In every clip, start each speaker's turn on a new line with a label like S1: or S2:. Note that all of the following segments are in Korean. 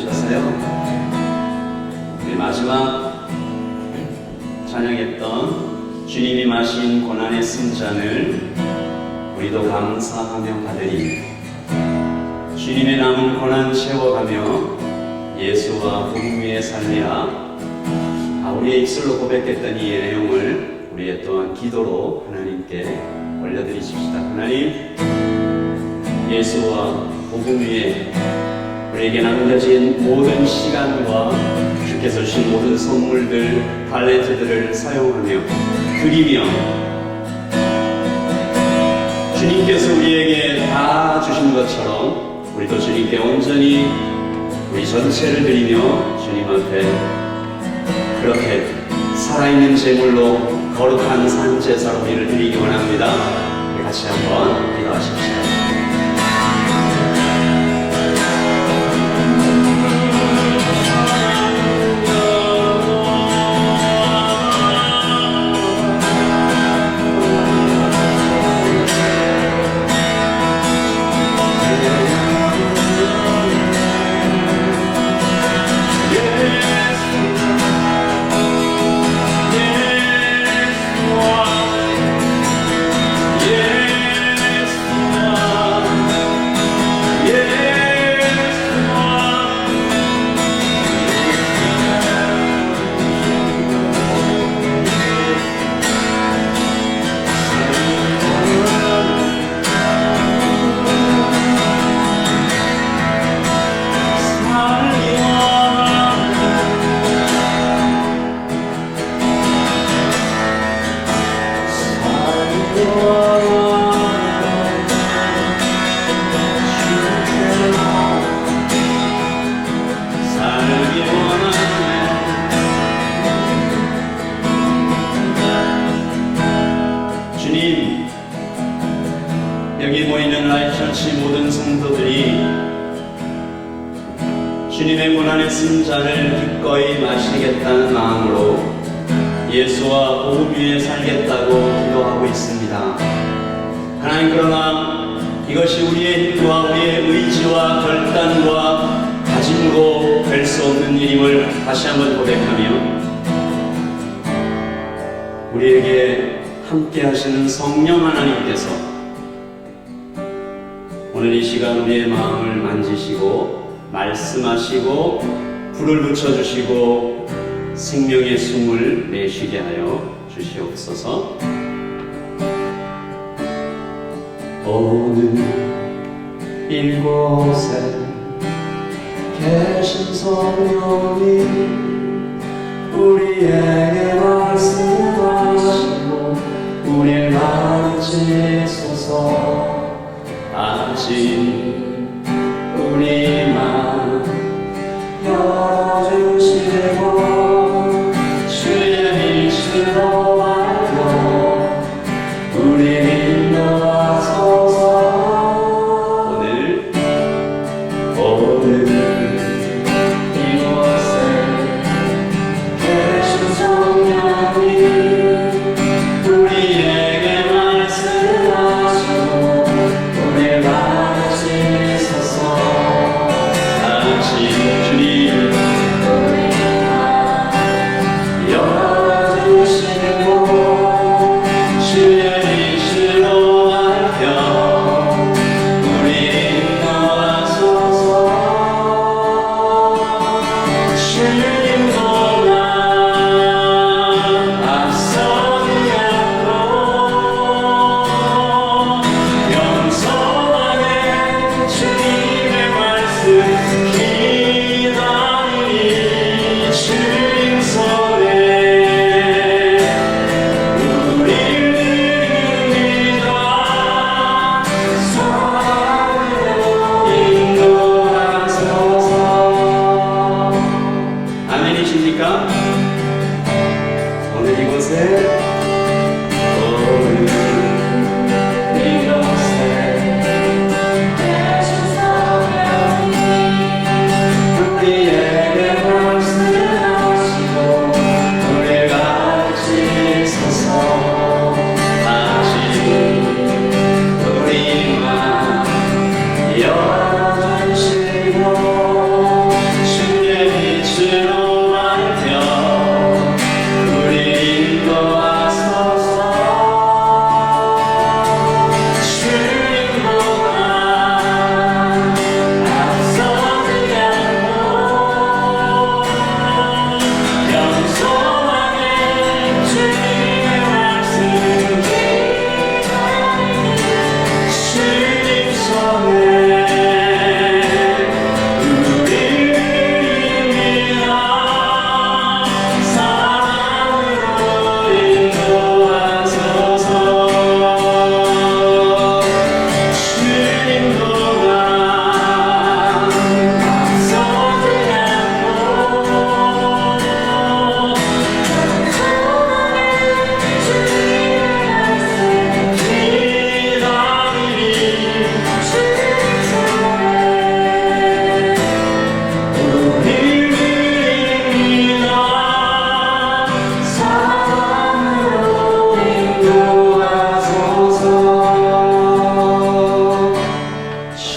S1: 주셨어요. 우리 마지막 찬양했던 주님이 마신 고난의 승잔을 우리도 감사하며 받으리. 주님의 남은 고난 채워가며 예수와 복음 위에 살리라. 우리의 입술로 고백했던 이 내용을 우리의 또한 기도로 하나님께 올려드리십시다. 하나님, 예수와 복음 위에 우리에게 남겨진 모든 시간과 주께서 주신 모든 선물들, 탤런트들을 사용하며 드리며 주님께서 우리에게 다 주신 것처럼 우리도 주님께 온전히 우리 전체를 드리며 주님 앞에 그렇게 살아있는 제물로 거룩한 산제사로 우리를 드리기 원합니다. 같이 한번 기도하십시오. 여기 모이는 라이프처치 모든 성도들이 주님의 고난의 승잔을 기꺼이 마시겠다는 마음으로 예수와 복음 위에 살겠다고 기도하고 있습니다. 하나님, 그러나 이것이 우리의 힘과 우리의 의지와 결단과 다짐으로 될 수 없는 일임을 다시 한번 고백하며 우리에게 함께 하시는 성령 하나님께서 오늘 이 시간 우리의 마음을 만지시고 말씀하시고 불을 붙여주시고 생명의 숨을 내쉬게 하여 주시옵소서. 어느 이곳에 계신 성령이 우리에게 말씀하시고 우리를 가르치소서. 아직 우리만 열어주시고 주의 빛으로 밝혀 우리 인도하소서. 오늘 이곳에 계신 성령이 우리에게 말씀하시고 우리를 가르치소서.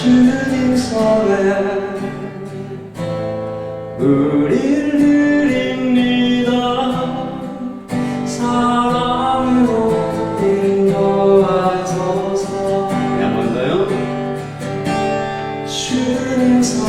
S1: 주님 손에 우릴 드립니다. 사랑으로 인도하소서. 네, 한 번 더요. 주님 손에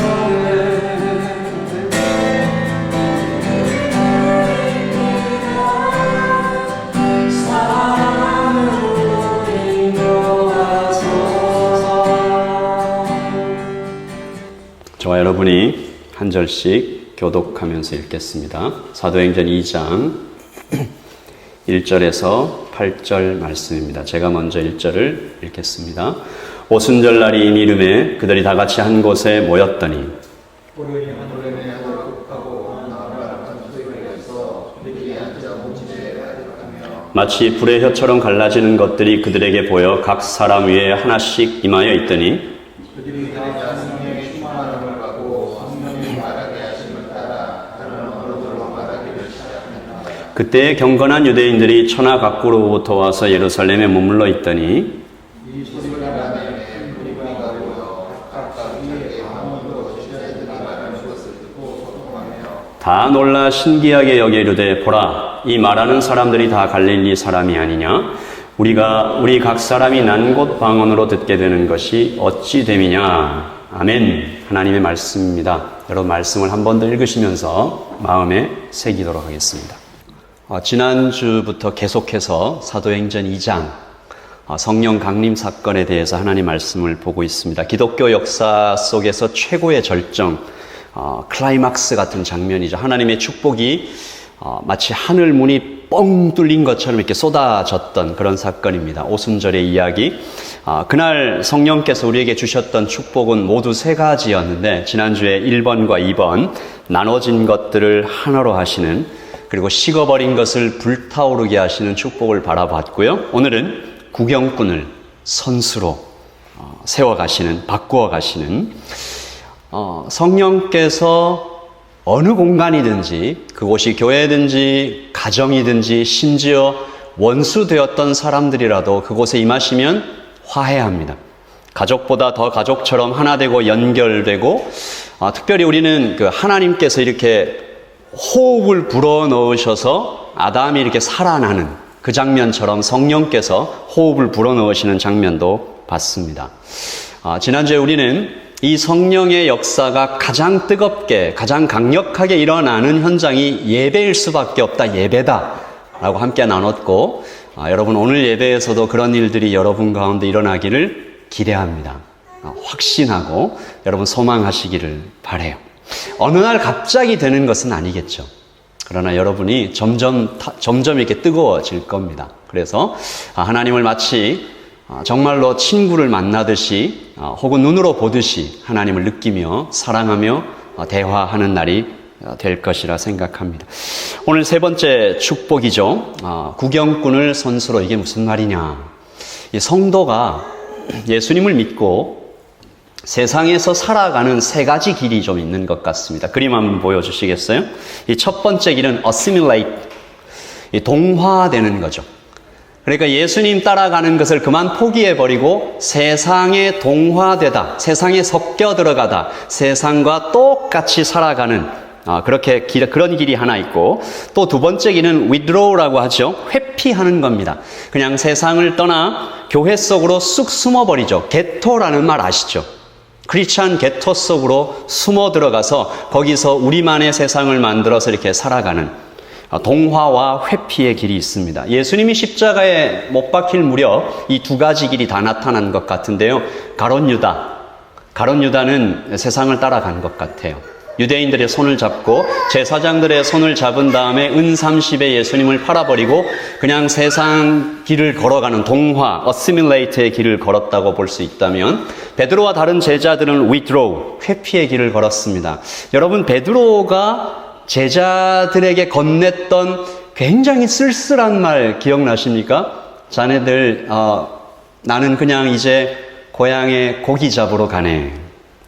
S1: 저와 여러분이 한 절씩 교독하면서 읽겠습니다. 사도행전 2장 1절에서 8절 말씀입니다. 제가 먼저 1절을 읽겠습니다. 오순절날이 이름에 그들이 다 같이 한 곳에 모였더니 마치 불의 혀처럼 갈라지는 것들이 그들에게 보여 각 사람 위에 하나씩 임하여 있더니 그때 경건한 유대인들이 천하 각구로부터 와서 예루살렘에 머물러 있더니 다 놀라 신기하게 여겨 이르되 보라 이 말하는 사람들이 다 갈릴리 사람이 아니냐 우리 각 사람이 난 곳 방언으로 듣게 되는 것이 어찌 됨이냐. 아멘. 하나님의 말씀입니다. 여러분 말씀을 한 번 더 읽으시면서 마음에 새기도록 하겠습니다. 지난주부터 계속해서 사도행전 2장 성령 강림 사건에 대해서 하나님 말씀을 보고 있습니다. 기독교 역사 속에서 최고의 절정, 클라이막스 같은 장면이죠. 하나님의 축복이 마치 하늘 문이 뻥 뚫린 것처럼 이렇게 쏟아졌던 그런 사건입니다. 오순절의 이야기. 그날 성령께서 우리에게 주셨던 축복은 모두 세 가지였는데 지난주에 1번과 2번 나눠진 것들을 하나로 하시는 그리고 식어버린 것을 불타오르게 하시는 축복을 바라봤고요. 오늘은 구경꾼을 선수로 세워가시는, 바꾸어 가시는 성령께서 어느 공간이든지 그곳이 교회든지 가정이든지 심지어 원수되었던 사람들이라도 그곳에 임하시면 화해합니다. 가족보다 더 가족처럼 하나 되고 연결되고 특별히 우리는 그 하나님께서 이렇게 호흡을 불어넣으셔서 아담이 이렇게 살아나는 그 장면처럼 성령께서 호흡을 불어넣으시는 장면도 봤습니다. 지난주에 우리는 이 성령의 역사가 가장 뜨겁게 가장 강력하게 일어나는 현장이 예배일 수밖에 없다. 예배다 라고 함께 나눴고 여러분 오늘 예배에서도 그런 일들이 여러분 가운데 일어나기를 기대합니다. 확신하고 여러분 소망하시기를 바라요. 어느 날 갑자기 되는 것은 아니겠죠. 그러나 여러분이 점점 이렇게 뜨거워질 겁니다. 그래서 하나님을 마치 정말로 친구를 만나듯이 혹은 눈으로 보듯이 하나님을 느끼며 사랑하며 대화하는 날이 될 것이라 생각합니다. 오늘 세 번째 축복이죠. 구경꾼을 선수로. 이게 무슨 말이냐. 이 성도가 예수님을 믿고 세상에서 살아가는 세 가지 길이 좀 있는 것 같습니다. 그림 한번 보여주시겠어요? 이 첫 번째 길은 assimilate, 동화되는 거죠. 그러니까 예수님 따라가는 것을 그만 포기해버리고 세상에 동화되다, 세상에 섞여 들어가다, 세상과 똑같이 살아가는 그런 길이 하나 있고 또 두 번째 길은 withdraw라고 하죠. 회피하는 겁니다. 그냥 세상을 떠나 교회 속으로 쑥 숨어버리죠. 게토라는 말 아시죠? 크리스찬 게토 속으로 숨어 들어가서 거기서 우리만의 세상을 만들어서 이렇게 살아가는 동화와 회피의 길이 있습니다. 예수님이 십자가에 못 박힐 무렵 이 두 가지 길이 다 나타난 것 같은데요. 가룟 유다는 세상을 따라간 것 같아요. 유대인들의 손을 잡고 제사장들의 손을 잡은 다음에 은30에 예수님을 팔아버리고 그냥 세상 길을 걸어가는 동화, assimilate의 길을 걸었다고 볼 수 있다면 베드로와 다른 제자들은 withdraw, 회피의 길을 걸었습니다. 여러분 베드로가 제자들에게 건넸던 굉장히 쓸쓸한 말 기억나십니까? 자네들 나는 그냥 이제 고향에 고기 잡으러 가네.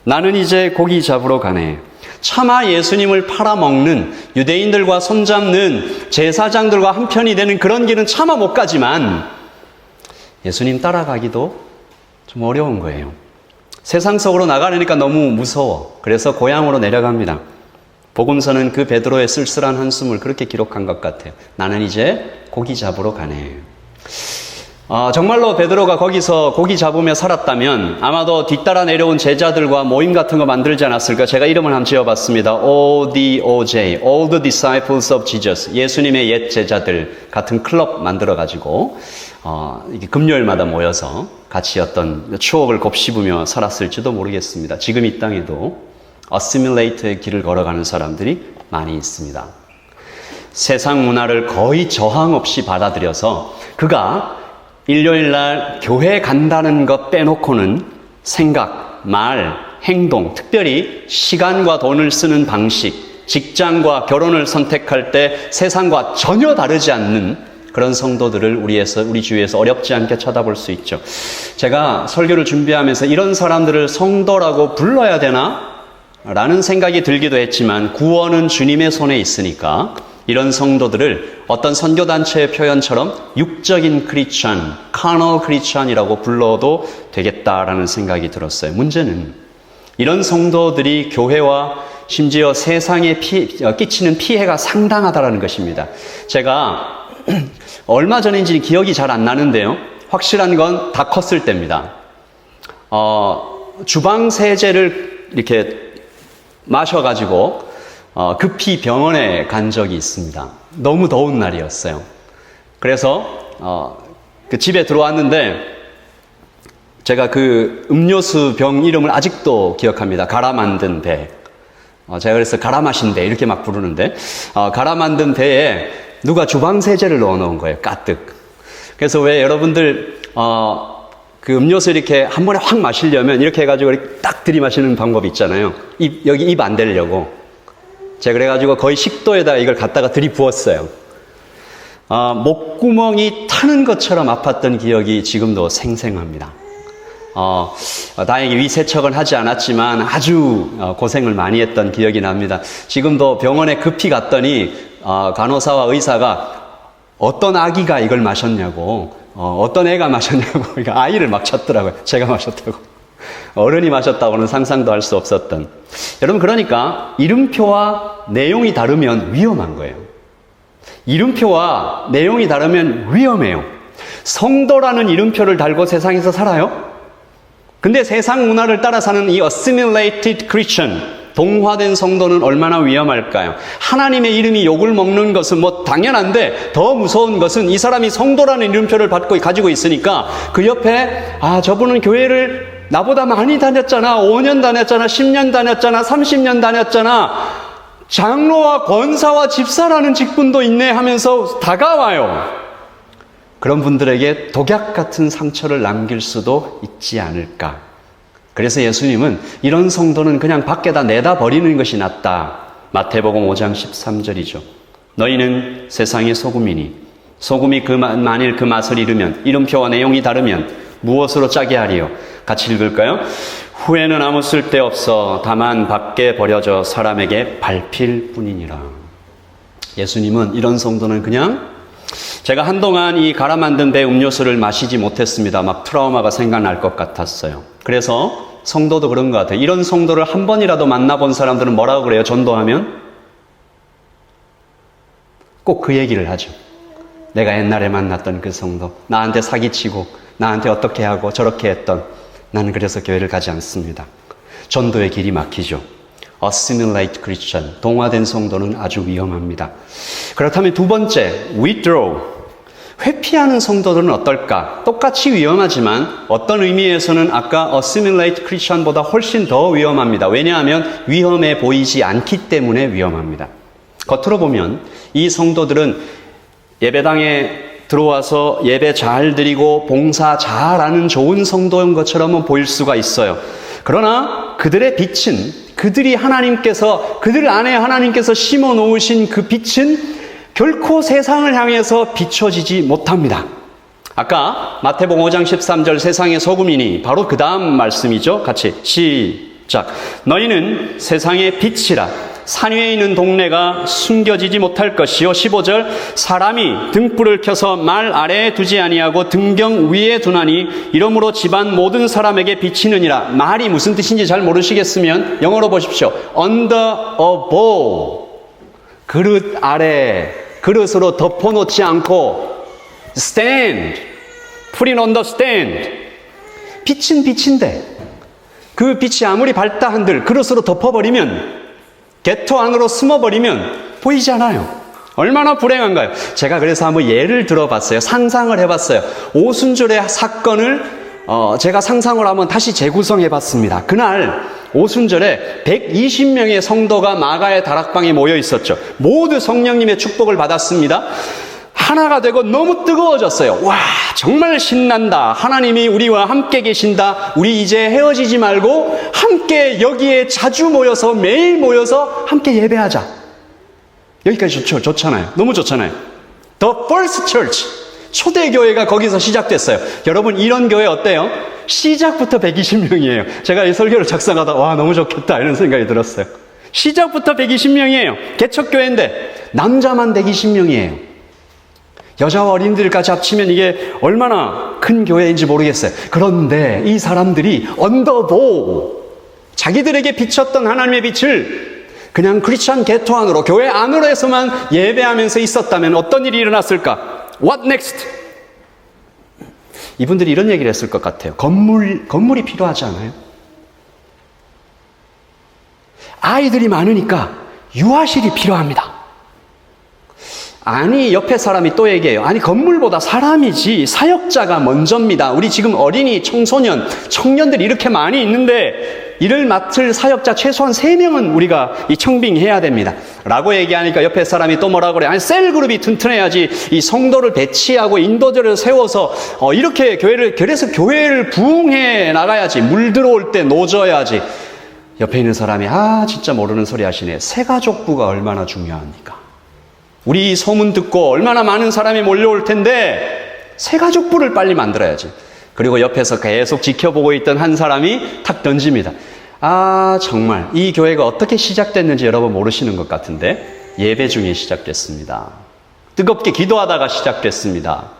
S1: 나는 이제 고기 잡으러 가네. 차마 예수님을 팔아먹는 유대인들과 손잡는 제사장들과 한편이 되는 그런 길은 차마 못 가지만 예수님 따라가기도 좀 어려운 거예요. 세상 속으로 나가려니까 너무 무서워. 그래서 고향으로 내려갑니다. 복음서는 그 베드로의 쓸쓸한 한숨을 그렇게 기록한 것 같아요. 나는 이제 고기 잡으러 가네. 정말로 베드로가 거기서 고기 잡으며 살았다면 아마도 뒤따라 내려온 제자들과 모임 같은 거 만들지 않았을까? 제가 이름을 한번 지어봤습니다. ODOJ, All the Disciples of Jesus. 예수님의 옛 제자들 같은 클럽 만들어가지고 이게 금요일마다 모여서 같이 어떤 추억을 곱씹으며 살았을지도 모르겠습니다. 지금 이 땅에도 어시밀레이트의 길을 걸어가는 사람들이 많이 있습니다. 세상 문화를 거의 저항 없이 받아들여서 그가 일요일날 교회 간다는 것 빼놓고는 생각, 말, 행동, 특별히 시간과 돈을 쓰는 방식, 직장과 결혼을 선택할 때 세상과 전혀 다르지 않는 그런 성도들을 우리 주위에서 어렵지 않게 쳐다볼 수 있죠. 제가 설교를 준비하면서 이런 사람들을 성도라고 불러야 되나? 라는 생각이 들기도 했지만 구원은 주님의 손에 있으니까 이런 성도들을 어떤 선교단체의 표현처럼 육적인 크리스찬, carnal 크리스찬이라고 불러도 되겠다라는 생각이 들었어요. 문제는 이런 성도들이 교회와 심지어 세상에 끼치는 피해가 상당하다는 것입니다. 제가 얼마 전인지 기억이 잘 안 나는데요. 확실한 건 다 컸을 때입니다. 주방세제를 이렇게 마셔가지고 급히 병원에 간 적이 있습니다. 너무 더운 날이었어요. 그래서 그 집에 들어왔는데 제가 그 음료수 병 이름을 아직도 기억합니다. 갈아 만든 배. 제가 그래서 갈아 마신 배 이렇게 막 부르는데 갈아 만든 배에 누가 주방세제를 넣어 놓은 거예요. 가득. 그래서 왜 여러분들 그 음료수 이렇게 한 번에 확 마시려면 이렇게 해가지고 이렇게 딱 들이마시는 방법이 있잖아요. 여기 입 안 대려고. 제가 그래가지고 거의 식도에다 이걸 갖다가 들이부었어요. 목구멍이 타는 것처럼 아팠던 기억이 지금도 생생합니다. 다행히 위세척은 하지 않았지만 아주 고생을 많이 했던 기억이 납니다. 지금도 병원에 급히 갔더니 간호사와 의사가 어떤 아기가 이걸 마셨냐고 어떤 애가 마셨냐고 그러니까 아이를 막 쳤더라고요. 제가 마셨다고. 어른이 마셨다고는 상상도 할 수 없었던. 여러분 그러니까 이름표와 내용이 다르면 위험한 거예요. 이름표와 내용이 다르면 위험해요. 성도라는 이름표를 달고 세상에서 살아요. 근데 세상 문화를 따라 사는 이 assimilated Christian, 동화된 성도는 얼마나 위험할까요? 하나님의 이름이 욕을 먹는 것은 뭐 당연한데 더 무서운 것은 이 사람이 성도라는 이름표를 가지고 있으니까 그 옆에 저분은 교회를 나보다 많이 다녔잖아. 5년 다녔잖아. 10년 다녔잖아. 30년 다녔잖아. 장로와 권사와 집사라는 직분도 있네 하면서 다가와요. 그런 분들에게 독약 같은 상처를 남길 수도 있지 않을까. 그래서 예수님은 이런 성도는 그냥 밖에다 내다 버리는 것이 낫다. 마태복음 5장 13절이죠. 너희는 세상의 소금이니 소금이 만일 그 맛을 잃으면 이름표와 내용이 다르면 무엇으로 짜게 하리요? 같이 읽을까요? 후에는 아무 쓸데없어 다만 밖에 버려져 사람에게 밟힐 뿐이니라. 예수님은 이런 성도는 그냥 제가 한동안 이 갈아 만든 배 음료수를 마시지 못했습니다. 막 트라우마가 생각날 것 같았어요. 그래서 성도도 그런 것 같아요. 이런 성도를 한 번이라도 만나본 사람들은 뭐라고 그래요? 전도하면? 꼭 그 얘기를 하죠. 내가 옛날에 만났던 그 성도, 나한테 사기치고 나한테 어떻게 하고 저렇게 했던, 나는 그래서 교회를 가지 않습니다. 전도의 길이 막히죠. Assimilate Christian, 동화된 성도는 아주 위험합니다. 그렇다면 두 번째, withdraw, 회피하는 성도들은 어떨까? 똑같이 위험하지만 어떤 의미에서는 아까 Assimilate Christian보다 훨씬 더 위험합니다. 왜냐하면 위험해 보이지 않기 때문에 위험합니다. 겉으로 보면 이 성도들은 예배당에 들어와서 예배 잘 드리고 봉사 잘하는 좋은 성도인 것처럼은 보일 수가 있어요. 그러나 그들의 빛은, 그들 안에 하나님께서 심어 놓으신 그 빛은 결코 세상을 향해서 비춰지지 못합니다. 아까 마태복음 5장 13절 세상의 소금이니 바로 그 다음 말씀이죠. 같이 시작. 너희는 세상의 빛이라. 산 위에 있는 동네가 숨겨지지 못할 것이요. 15절 사람이 등불을 켜서 말 아래에 두지 아니하고 등경 위에 두나니 이러므로 집안 모든 사람에게 비치느니라. 말이 무슨 뜻인지 잘 모르시겠으면 영어로 보십시오. Under a bowl. 그릇 아래, 그릇으로 덮어놓지 않고 stand. Put it on the stand. 빛은 빛인데 그 빛이 아무리 밝다 한들 그릇으로 덮어버리면, 개토 안으로 숨어버리면 보이지 않아요. 얼마나 불행한가요? 제가 그래서 한번 예를 들어봤어요. 상상을 해봤어요. 오순절의 사건을 제가 상상을 한번 다시 재구성해봤습니다. 그날 오순절에 120명의 성도가 마가의 다락방에 모여 있었죠. 모두 성령님의 축복을 받았습니다. 하나가 되고 너무 뜨거워졌어요. 와, 정말 신난다. 하나님이 우리와 함께 계신다. 우리 이제 헤어지지 말고 함께 여기에 자주 모여서, 매일 모여서 함께 예배하자. 여기까지 좋잖아요. 너무 좋잖아요. The first church. 초대교회가 거기서 시작됐어요. 여러분, 이런 교회 어때요? 시작부터 120명이에요. 제가 이 설교를 작성하다 와, 너무 좋겠다 이런 생각이 들었어요. 시작부터 120명이에요. 개척교회인데 남자만 120명이에요. 여자와 어린이들까지 합치면 이게 얼마나 큰 교회인지 모르겠어요. 그런데 이 사람들이 언더보, 자기들에게 비쳤던 하나님의 빛을 그냥 크리스찬 개토 안으로, 교회 안으로 해서만 예배하면서 있었다면 어떤 일이 일어났을까? What next? 이분들이 이런 얘기를 했을 것 같아요. 건물이 필요하지 않아요? 아이들이 많으니까 유아실이 필요합니다. 아니, 옆에 사람이 또 얘기해요. 아니, 건물보다 사람이지 사역자가 먼저입니다. 우리 지금 어린이, 청소년, 청년들이 이렇게 많이 있는데 이를 맡을 사역자 최소한 3명은 우리가 이 청빙해야 됩니다. 라고 얘기하니까 옆에 사람이 또 뭐라고 그래. 아니, 셀그룹이 튼튼해야지 이 성도를 배치하고 인도자를 세워서 이렇게 그래서 교회를 부흥해 나가야지. 물 들어올 때 노져야지. 옆에 있는 사람이 진짜 모르는 소리 하시네. 새가족부가 얼마나 중요합니까? 우리 소문 듣고 얼마나 많은 사람이 몰려올 텐데 새가족부를 빨리 만들어야지. 그리고 옆에서 계속 지켜보고 있던 한 사람이 탁 던집니다. 정말 이 교회가 어떻게 시작됐는지 여러분 모르시는 것 같은데 예배 중에 시작됐습니다. 뜨겁게 기도하다가 시작됐습니다.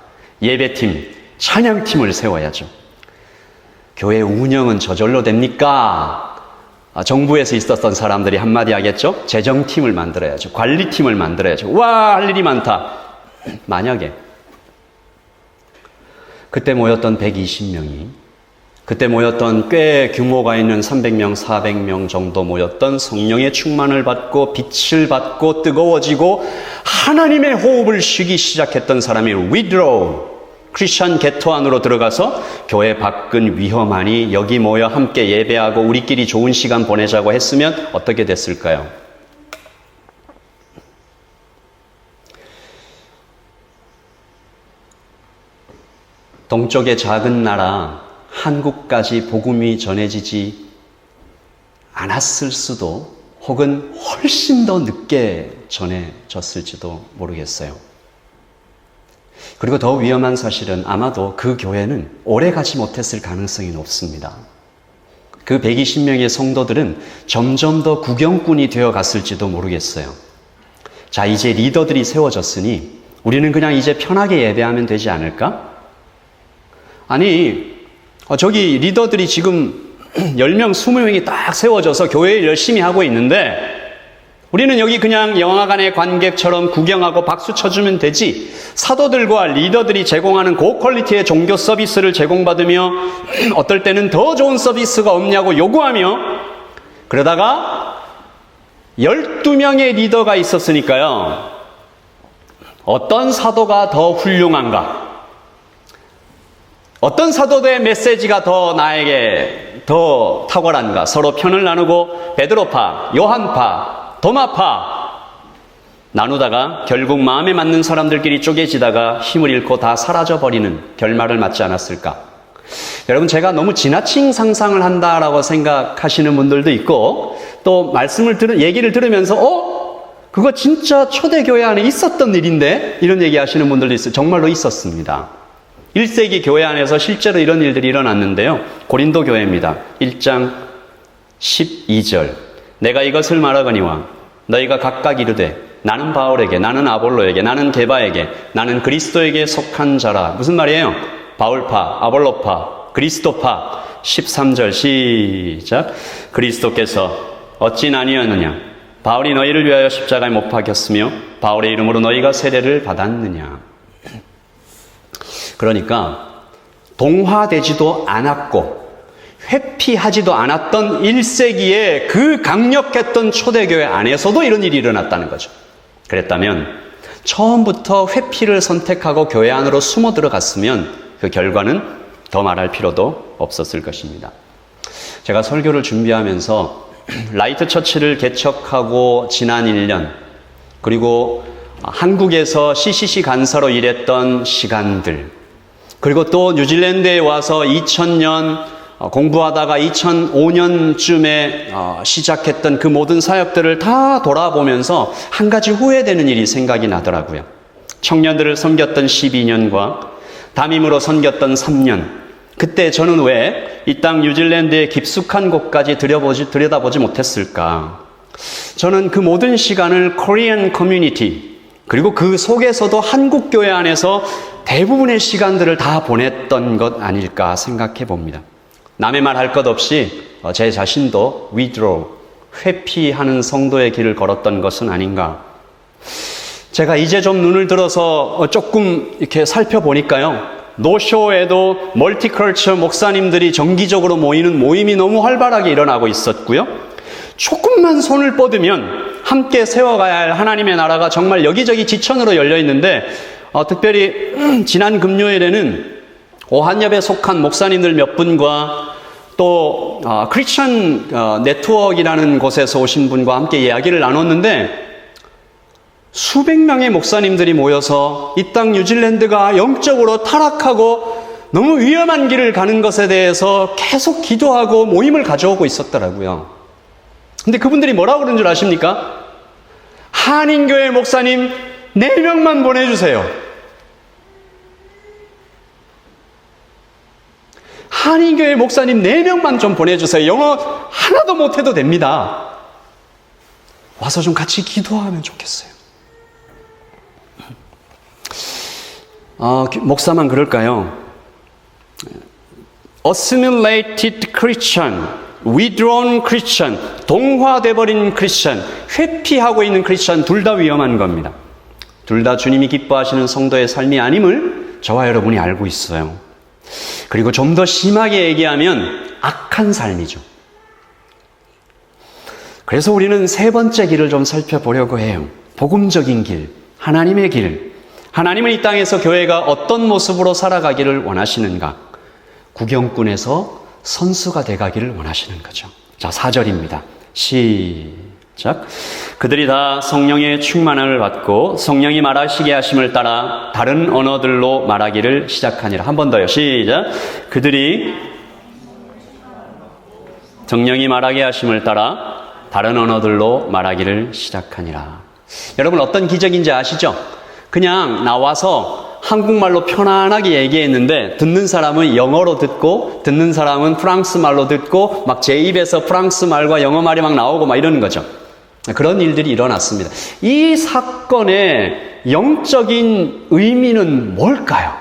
S1: 예배팀, 찬양팀을 세워야죠. 교회 운영은 저절로 됩니까? 정부에서 있었던 사람들이 한마디 하겠죠? 재정팀을 만들어야죠. 관리팀을 만들어야죠. 와, 할 일이 많다. 만약에 그때 모였던 120명이, 그때 모였던 꽤 규모가 있는 300명, 400명 정도 모였던 성령의 충만을 받고 빛을 받고 뜨거워지고 하나님의 호흡을 쉬기 시작했던 사람이 withdraw, 크리스천 개토 안으로 들어가서 교회 밖은 위험하니 여기 모여 함께 예배하고 우리끼리 좋은 시간 보내자고 했으면 어떻게 됐을까요? 동쪽의 작은 나라 한국까지 복음이 전해지지 않았을 수도, 혹은 훨씬 더 늦게 전해졌을지도 모르겠어요. 그리고 더 위험한 사실은 아마도 그 교회는 오래 가지 못했을 가능성이 높습니다. 그 120명의 성도들은 점점 더 구경꾼이 되어 갔을지도 모르겠어요. 자, 이제 리더들이 세워졌으니 우리는 그냥 이제 편하게 예배하면 되지 않을까? 아니, 저기 리더들이 지금 10명, 20명이 딱 세워져서 교회를 열심히 하고 있는데 우리는 여기 그냥 영화관의 관객처럼 구경하고 박수 쳐주면 되지. 사도들과 리더들이 제공하는 고퀄리티의 종교 서비스를 제공받으며 어떨 때는 더 좋은 서비스가 없냐고 요구하며, 그러다가 12명의 리더가 있었으니까요. 어떤 사도가 더 훌륭한가? 어떤 사도의 메시지가 더 나에게 더 탁월한가? 서로 편을 나누고 베드로파, 요한파, 도마파 나누다가 결국 마음에 맞는 사람들끼리 쪼개지다가 힘을 잃고 다 사라져버리는 결말을 맞지 않았을까? 여러분, 제가 너무 지나친 상상을 한다라고 생각하시는 분들도 있고, 또 얘기를 들으면서 그거 진짜 초대교회 안에 있었던 일인데 이런 얘기 하시는 분들도 있어요. 정말로 있었습니다. 1세기 교회 안에서 실제로 이런 일들이 일어났는데요. 고린도 교회입니다. 1장 12절 내가 이것을 말하거니와 너희가 각각 이르되 나는 바울에게, 나는 아볼로에게, 나는 게바에게, 나는 그리스도에게 속한 자라. 무슨 말이에요? 바울파, 아볼로파, 그리스도파. 13절 시작. 그리스도께서 어찌 나뉘었느냐? 바울이 너희를 위하여 십자가에 못 박혔으며 바울의 이름으로 너희가 세례를 받았느냐? 그러니까 동화되지도 않았고 회피하지도 않았던 1세기의 그 강력했던 초대교회 안에서도 이런 일이 일어났다는 거죠. 그랬다면 처음부터 회피를 선택하고 교회 안으로 숨어 들어갔으면 그 결과는 더 말할 필요도 없었을 것입니다. 제가 설교를 준비하면서 라이트 처치를 개척하고 지난 1년, 그리고 한국에서 CCC 간사로 일했던 시간들, 그리고 또 뉴질랜드에 와서 2000년 공부하다가 2005년쯤에 시작했던 그 모든 사역들을 다 돌아보면서 한 가지 후회되는 일이 생각이 나더라고요. 청년들을 섬겼던 12년과 담임으로 섬겼던 3년, 그때 저는 왜 이 땅 뉴질랜드의 깊숙한 곳까지 들여다보지 못했을까? 저는 그 모든 시간을 코리안 커뮤니티, 그리고 그 속에서도 한국 교회 안에서 대부분의 시간들을 다 보냈던 것 아닐까 생각해 봅니다. 남의 말 할 것 없이 제 자신도 withdraw, 회피하는 성도의 길을 걸었던 것은 아닌가. 제가 이제 좀 눈을 들어서 조금 이렇게 살펴보니까요, 노쇼에도 멀티컬처 목사님들이 정기적으로 모이는 모임이 너무 활발하게 일어나고 있었고요. 조금만 손을 뻗으면 함께 세워가야 할 하나님의 나라가 정말 여기저기 지천으로 열려 있는데, 특별히 지난 금요일에는 오한엽에 속한 목사님들 몇 분과 또 크리스천 네트워크이라는 곳에서 오신 분과 함께 이야기를 나눴는데, 수백 명의 목사님들이 모여서 이 땅 뉴질랜드가 영적으로 타락하고 너무 위험한 길을 가는 것에 대해서 계속 기도하고 모임을 가져오고 있었더라고요. 근데 그분들이 뭐라고 그러는 줄 아십니까? 한인교회 목사님 4명만 보내주세요. 한인교회 목사님 4명만 좀 보내주세요. 영어 하나도 못해도 됩니다. 와서 좀 같이 기도하면 좋겠어요. 목사만 그럴까요? Assimilated Christian, withdrawn Christian, 동화돼버린 크리스천, 회피하고 있는 크리스천, 둘 다 위험한 겁니다. 둘 다 주님이 기뻐하시는 성도의 삶이 아님을 저와 여러분이 알고 있어요. 그리고 좀 더 심하게 얘기하면 악한 삶이죠. 그래서 우리는 세 번째 길을 좀 살펴보려고 해요. 복음적인 길, 하나님의 길. 하나님은 이 땅에서 교회가 어떤 모습으로 살아가기를 원하시는가? 구경꾼에서 선수가 돼가기를 원하시는 거죠. 자, 4절입니다. 시작. 그들이 다 성령의 충만함을 받고 성령이 말하시게 하심을 따라 다른 언어들로 말하기를 시작하니라. 한 번 더요. 시작. 그들이 성령이 말하게 하심을 따라 다른 언어들로 말하기를 시작하니라. 여러분, 어떤 기적인지 아시죠? 그냥 나와서 한국말로 편안하게 얘기했는데 듣는 사람은 영어로 듣고 듣는 사람은 프랑스 말로 듣고 막 제 입에서 프랑스 말과 영어 말이 막 나오고 막 이러는 거죠. 그런 일들이 일어났습니다. 이 사건의 영적인 의미는 뭘까요?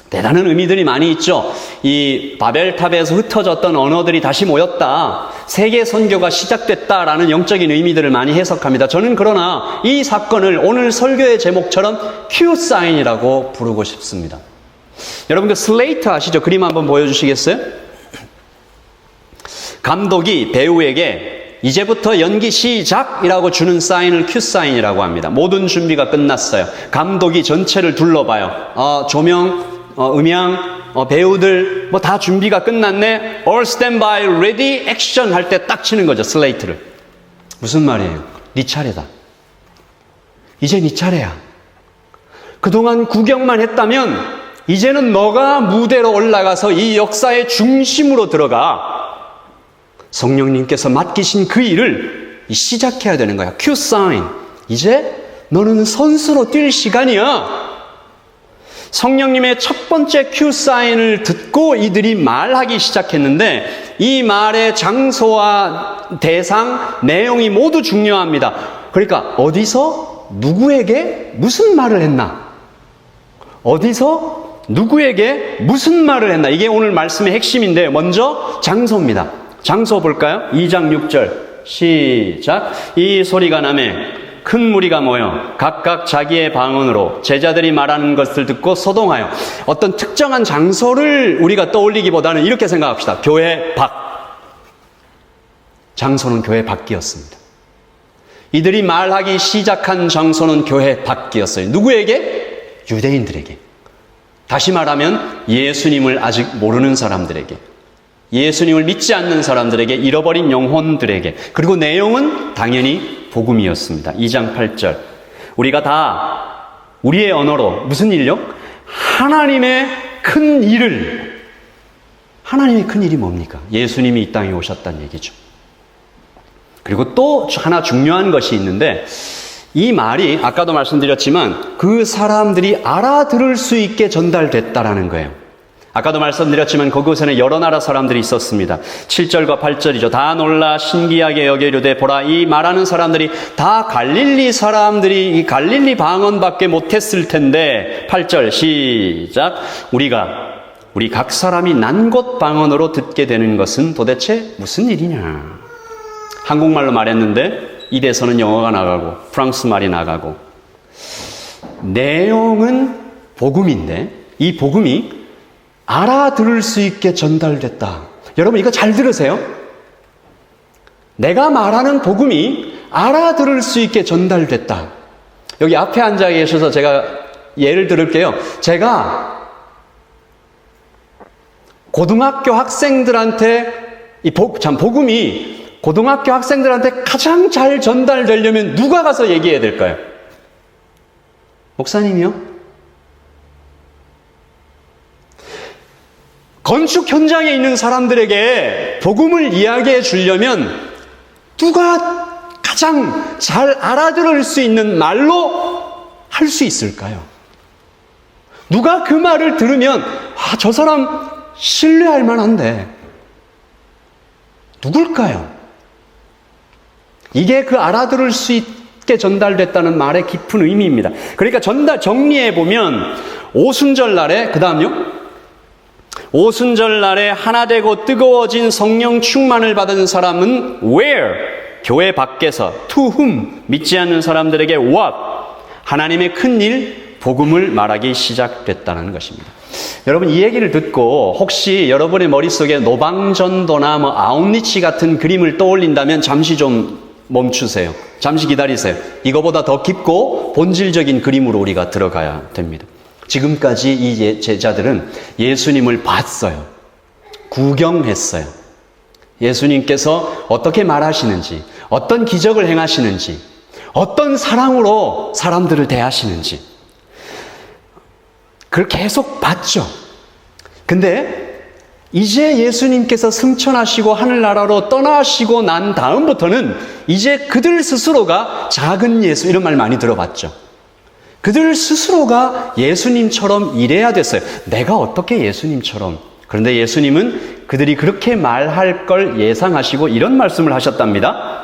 S1: 대단한 의미들이 많이 있죠. 이 바벨탑에서 흩어졌던 언어들이 다시 모였다, 세계 선교가 시작됐다라는 영적인 의미들을 많이 해석합니다. 저는 그러나 이 사건을 오늘 설교의 제목처럼 Q 사인이라고 부르고 싶습니다. 여러분, 그 슬레이트 아시죠? 그림 한번 보여주시겠어요? 감독이 배우에게 이제부터 연기 시작이라고 주는 사인을 Q 사인이라고 합니다. 모든 준비가 끝났어요. 감독이 전체를 둘러봐요. 조명, 음향, 배우들 뭐 다 준비가 끝났네. All stand by, ready, action 할 때 딱 치는 거죠, 슬레이트를. 무슨 말이에요? 네 차례다. 이제 네 차례야. 그동안 구경만 했다면 이제는 너가 무대로 올라가서 이 역사의 중심으로 들어가 성령님께서 맡기신 그 일을 시작해야 되는 거야. Q sign. 이제 너는 선수로 뛸 시간이야. 성령님의 첫 번째 Q 사인을 듣고 이들이 말하기 시작했는데 이 말의 장소와 대상, 내용이 모두 중요합니다. 그러니까 어디서 누구에게 무슨 말을 했나? 어디서 누구에게 무슨 말을 했나? 이게 오늘 말씀의 핵심인데 먼저 장소입니다. 장소 볼까요? 2장 6절 시작. 이 소리가 나매 큰 무리가 모여 각각 자기의 방언으로 제자들이 말하는 것을 듣고 소동하여. 어떤 특정한 장소를 우리가 떠올리기보다는 이렇게 생각합시다. 교회 밖. 장소는 교회 밖이었습니다. 이들이 말하기 시작한 장소는 교회 밖이었어요. 누구에게? 유대인들에게. 다시 말하면 예수님을 아직 모르는 사람들에게, 예수님을 믿지 않는 사람들에게, 잃어버린 영혼들에게. 그리고 내용은 당연히 복음이었습니다. 2장 8절. 우리가 다 우리의 언어로 무슨 일요? 하나님의 큰 일을. 하나님의 큰 일이 뭡니까? 예수님이 이 땅에 오셨다는 얘기죠. 그리고 또 하나 중요한 것이 있는데, 이 말이 아까도 말씀드렸지만 그 사람들이 알아들을 수 있게 전달됐다라는 거예요. 아까도 말씀드렸지만 그곳에는 여러 나라 사람들이 있었습니다. 7절과 8절이죠. 다 놀라 신기하게 여기려되 보라, 이 말하는 사람들이 다 갈릴리 사람들이 이 갈릴리 방언밖에 못했을 텐데. 8절 시작. 우리 각 사람이 난 곳 방언으로 듣게 되는 것은 도대체 무슨 일이냐? 한국말로 말했는데 입에서는 영어가 나가고 프랑스 말이 나가고. 내용은 복음인데 이 복음이 알아들을 수 있게 전달됐다. 여러분 이거 잘 들으세요. 내가 말하는 복음이 알아들을 수 있게 전달됐다. 여기 앞에 앉아 계셔서 제가 예를 들을게요. 제가 고등학교 학생들한테 복음이 고등학교 학생들한테 가장 잘 전달되려면 누가 가서 얘기해야 될까요? 목사님이요? 건축 현장에 있는 사람들에게 복음을 이야기해 주려면 누가 가장 잘 알아들을 수 있는 말로 할 수 있을까요? 누가 그 말을 들으면 저 사람 신뢰할 만한데 누굴까요? 이게 그 알아들을 수 있게 전달됐다는 말의 깊은 의미입니다. 그러니까 정리해보면 오순절날에, 그 다음요, 오순절날에 하나되고 뜨거워진 성령 충만을 받은 사람은 where? 교회 밖에서. to whom? 믿지 않는 사람들에게 what? 하나님의 큰 일, 복음을 말하기 시작됐다는 것입니다. 여러분 이 얘기를 듣고 혹시 여러분의 머릿속에 노방전도나 아웃리치 같은 그림을 떠올린다면 잠시 좀 멈추세요. 잠시 기다리세요. 이거보다 더 깊고 본질적인 그림으로 우리가 들어가야 됩니다. 지금까지 이 제자들은 예수님을 봤어요. 구경했어요. 예수님께서 어떻게 말하시는지, 어떤 기적을 행하시는지, 어떤 사랑으로 사람들을 대하시는지 그걸 계속 봤죠. 근데 이제 예수님께서 승천하시고 하늘나라로 떠나시고 난 다음부터는 이제 그들 스스로가 작은 예수, 이런 말 많이 들어봤죠. 그들 스스로가 예수님처럼 일해야 됐어요. 내가 어떻게 예수님처럼. 그런데 예수님은 그들이 그렇게 말할 걸 예상하시고 이런 말씀을 하셨답니다.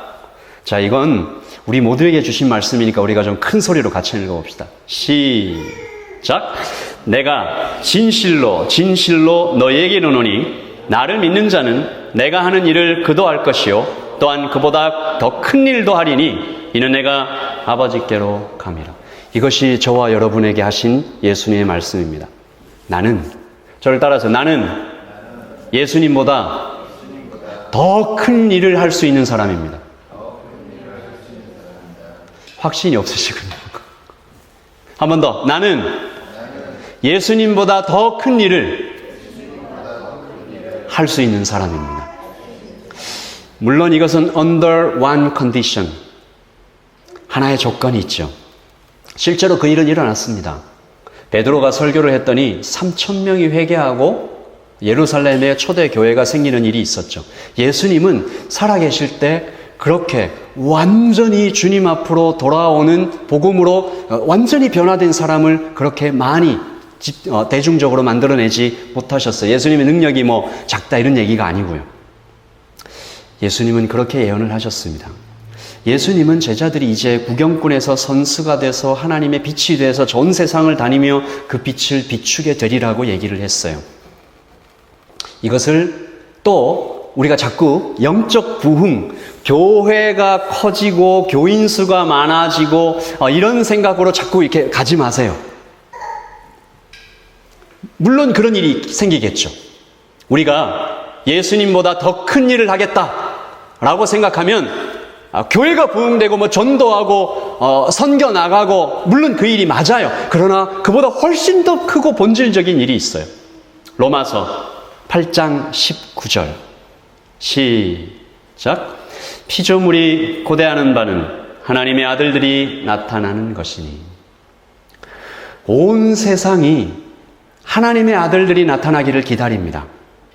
S1: 자, 이건 우리 모두에게 주신 말씀이니까 우리가 좀 큰 소리로 같이 읽어봅시다. 시작. 내가 진실로 너희에게 이르노니 나를 믿는 자는 내가 하는 일을 그도 할 것이요 또한 그보다 더 큰 일도 하리니 이는 내가 아버지께로 감이라. 이것이 저와 여러분에게 하신 예수님의 말씀입니다. 저를 따라서 나는 예수님보다 더 큰 일을 할 수 있는 사람입니다. 확신이 없으시군요. 한 번 더. 나는 예수님보다 더 큰 일을 할 수 있는 사람입니다. 물론 이것은 under one condition. 하나의 조건이 있죠. 실제로 그 일은 일어났습니다. 베드로가 설교를 했더니 3,000명이 회개하고 예루살렘에 초대 교회가 생기는 일이 있었죠. 예수님은 살아계실 때 그렇게 완전히 주님 앞으로 돌아오는 복음으로 완전히 변화된 사람을 그렇게 많이 대중적으로 만들어내지 못하셨어요. 예수님의 능력이 작다 이런 얘기가 아니고요. 예수님은 그렇게 예언을 하셨습니다. 예수님은 제자들이 이제 구경꾼에서 선수가 돼서 하나님의 빛이 돼서 전 세상을 다니며 그 빛을 비추게 되리라고 얘기를 했어요. 이것을 또 우리가 자꾸 영적 부흥, 교회가 커지고 교인 수가 많아지고 이런 생각으로 자꾸 이렇게 가지 마세요. 물론 그런 일이 생기겠죠. 우리가 예수님보다 더 큰 일을 하겠다라고 생각하면 교회가 부흥되고 전도하고 선교 나가고 물론 그 일이 맞아요. 그러나 그보다 훨씬 더 크고 본질적인 일이 있어요. 로마서 8장 19절 시작. 피조물이 고대하는 바는 하나님의 아들들이 나타나는 것이니. 온 세상이 하나님의 아들들이 나타나기를 기다립니다.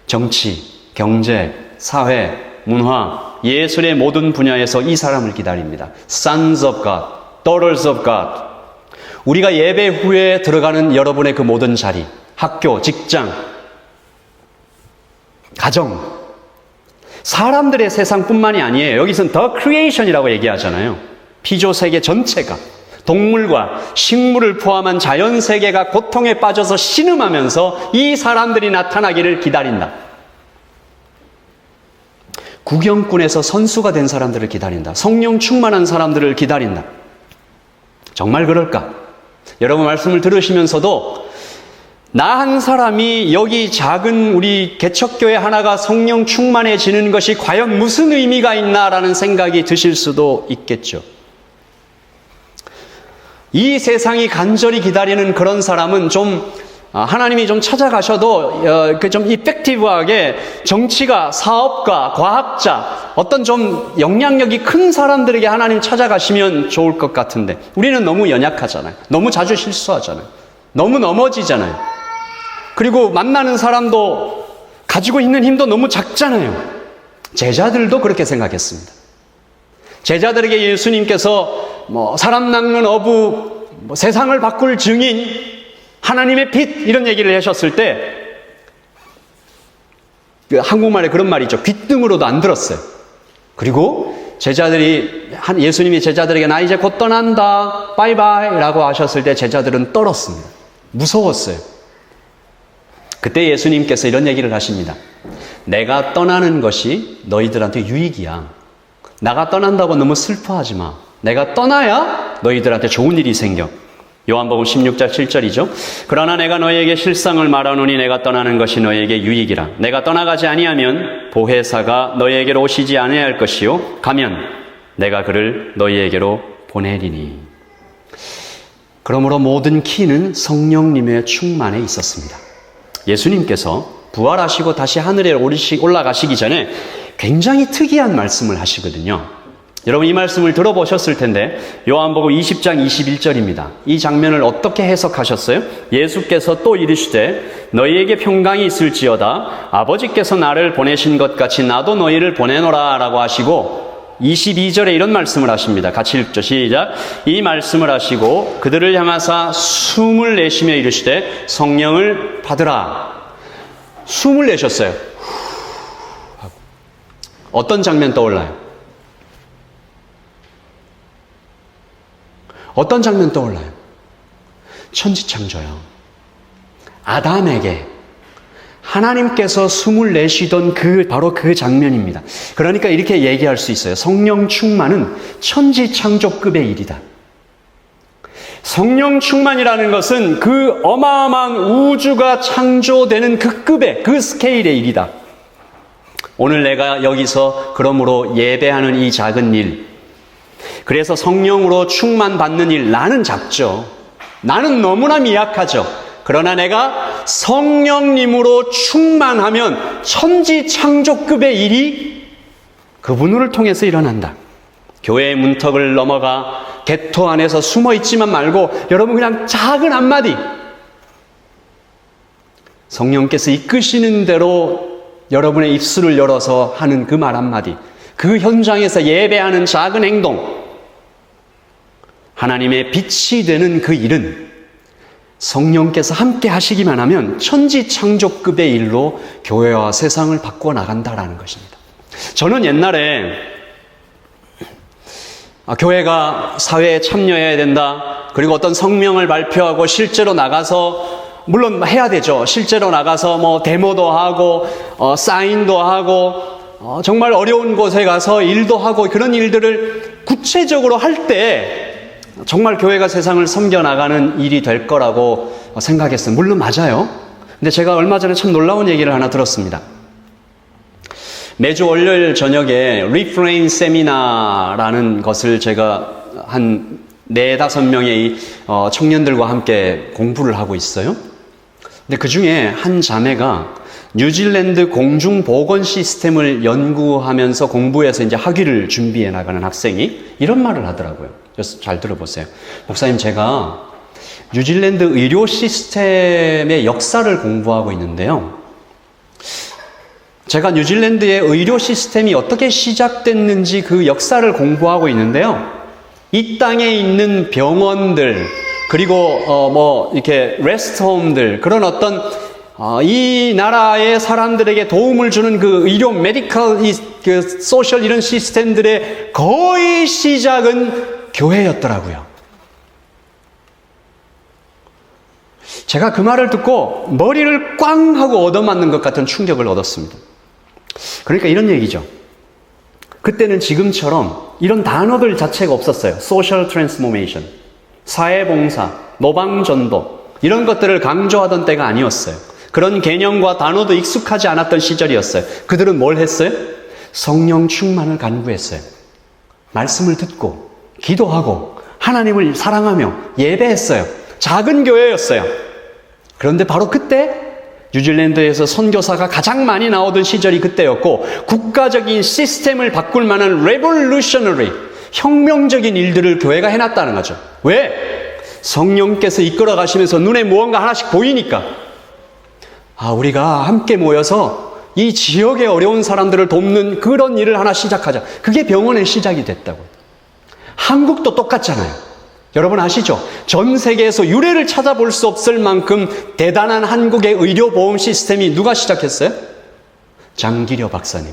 S1: 정치, 경제, 사회, 문화, 예술의 모든 분야에서 이 사람을 기다립니다. Sons of God, Daughters of God. 우리가 예배 후에 들어가는 여러분의 그 모든 자리, 학교, 직장, 가정, 사람들의 세상뿐만이 아니에요. 여기서는 The Creation이라고 얘기하잖아요. 피조세계 전체가, 동물과 식물을 포함한 자연세계가 고통에 빠져서 신음하면서 이 사람들이 나타나기를 기다린다. 구경꾼에서 선수가 된 사람들을 기다린다. 성령 충만한 사람들을 기다린다. 정말 그럴까? 여러분 말씀을 들으시면서도 나 한 사람이 여기 작은 우리 개척교회 하나가 성령 충만해지는 것이 과연 무슨 의미가 있나라는 생각이 드실 수도 있겠죠. 이 세상이 간절히 기다리는 그런 사람은 좀 하나님이 좀 찾아가셔도 좀 이펙티브하게 정치가, 사업가, 과학자, 어떤 좀 영향력이 큰 사람들에게 하나님 찾아가시면 좋을 것 같은데 우리는 너무 연약하잖아요. 너무 자주 실수하잖아요. 너무 넘어지잖아요. 그리고 만나는 사람도 가지고 있는 힘도 너무 작잖아요. 제자들도 그렇게 생각했습니다. 제자들에게 예수님께서 사람 낚는 어부, 세상을 바꿀 증인, 하나님의 빛 이런 얘기를 하셨을 때 한국말에 그런 말이 있죠. 귓등으로도 안 들었어요. 그리고 예수님이 제자들에게 나 이제 곧 떠난다 바이바이 라고 하셨을 때 제자들은 떨었습니다. 무서웠어요. 그때 예수님께서 이런 얘기를 하십니다. 내가 떠나는 것이 너희들한테 유익이야. 나가 떠난다고 너무 슬퍼하지 마. 내가 떠나야 너희들한테 좋은 일이 생겨. 요한복음 16장 7절이죠. 그러나 내가 너희에게 실상을 말하노니 내가 떠나는 것이 너희에게 유익이라. 내가 떠나가지 아니하면 보혜사가 너희에게로 오시지 아니할 것이요 가면 내가 그를 너희에게로 보내리니. 그러므로 모든 키는 성령님의 충만에 있었습니다. 예수님께서 부활하시고 다시 하늘에 올라가시기 전에 굉장히 특이한 말씀을 하시거든요. 여러분 이 말씀을 들어보셨을 텐데 요한복음 20장 21절입니다. 이 장면을 어떻게 해석하셨어요? 예수께서 또 이르시되 너희에게 평강이 있을지어다 아버지께서 나를 보내신 것 같이 나도 너희를 보내노라 라고 하시고 22절에 이런 말씀을 하십니다. 같이 읽죠. 시작. 이 말씀을 하시고 그들을 향하사 숨을 내쉬며 이르시되 성령을 받으라. 숨을 내셨어요. 어떤 장면 떠올라요? 어떤 장면 떠올라요? 천지창조요. 아담에게 하나님께서 숨을 내쉬던 바로 그 장면입니다. 그러니까 이렇게 얘기할 수 있어요. 성령 충만은 천지창조급의 일이다. 성령 충만이라는 것은 그 어마어마한 우주가 창조되는 그 급의, 그 스케일의 일이다. 오늘 내가 여기서 그러므로 예배하는 이 작은 일, 그래서 성령으로 충만받는 일, 나는 작죠. 나는 너무나 미약하죠. 그러나 내가 성령님으로 충만하면 천지창조급의 일이 그분을 통해서 일어난다. 교회의 문턱을 넘어가 개토 안에서 숨어있지만 말고 여러분 그냥 작은 한마디, 성령께서 이끄시는 대로 여러분의 입술을 열어서 하는 그 말 한마디, 그 현장에서 예배하는 작은 행동, 하나님의 빛이 되는 그 일은 성령께서 함께 하시기만 하면 천지창조급의 일로 교회와 세상을 바꿔 나간다라는 것입니다. 저는 옛날에 교회가 사회에 참여해야 된다. 그리고 어떤 성명을 발표하고 실제로 나가서, 물론 해야 되죠. 실제로 나가서 뭐 데모도 하고 사인도 하고 정말 어려운 곳에 가서 일도 하고 그런 일들을 구체적으로 할 때 정말 교회가 세상을 섬겨나가는 일이 될 거라고 생각했어요. 물론 맞아요. 근데 제가 얼마 전에 참 놀라운 얘기를 하나 들었습니다. 매주 월요일 저녁에 리프레인 세미나라는 것을 제가 한 4-5명의 청년들과 함께 공부를 하고 있어요. 근데 그 중에 한 자매가 뉴질랜드 공중보건 시스템을 연구하면서 공부해서 이제 학위를 준비해 나가는 학생이 이런 말을 하더라고요. 그래서 잘 들어보세요. 목사님, 제가 뉴질랜드 의료 시스템의 역사를 공부하고 있는데요. 제가 뉴질랜드의 의료 시스템이 어떻게 시작됐는지 그 역사를 공부하고 있는데요. 이 땅에 있는 병원들, 그리고 이렇게 레스트홈들, 그런 어떤 이 나라의 사람들에게 도움을 주는 그 의료, 메디컬, 그 소셜 이런 시스템들의 거의 시작은 교회였더라고요. 제가 그 말을 듣고 머리를 꽝 하고 얻어맞는 것 같은 충격을 얻었습니다. 그러니까 이런 얘기죠. 그때는 지금처럼 이런 단어들 자체가 없었어요. 소셜 트랜스포메이션, 사회봉사, 노방전도 이런 것들을 강조하던 때가 아니었어요. 그런 개념과 단어도 익숙하지 않았던 시절이었어요. 그들은 뭘 했어요? 성령 충만을 간구했어요. 말씀을 듣고 기도하고 하나님을 사랑하며 예배했어요. 작은 교회였어요. 그런데 바로 그때 뉴질랜드에서 선교사가 가장 많이 나오던 시절이 그때였고, 국가적인 시스템을 바꿀 만한 레볼루셔너리, 혁명적인 일들을 교회가 해놨다는 거죠. 왜? 성령께서 이끌어 가시면서 눈에 무언가 하나씩 보이니까, 우리가 함께 모여서 이 지역의 어려운 사람들을 돕는 그런 일을 하나 시작하자. 그게 병원의 시작이 됐다고. 한국도 똑같잖아요. 여러분 아시죠? 전 세계에서 유례를 찾아볼 수 없을 만큼 대단한 한국의 의료보험 시스템이 누가 시작했어요? 장기려 박사님.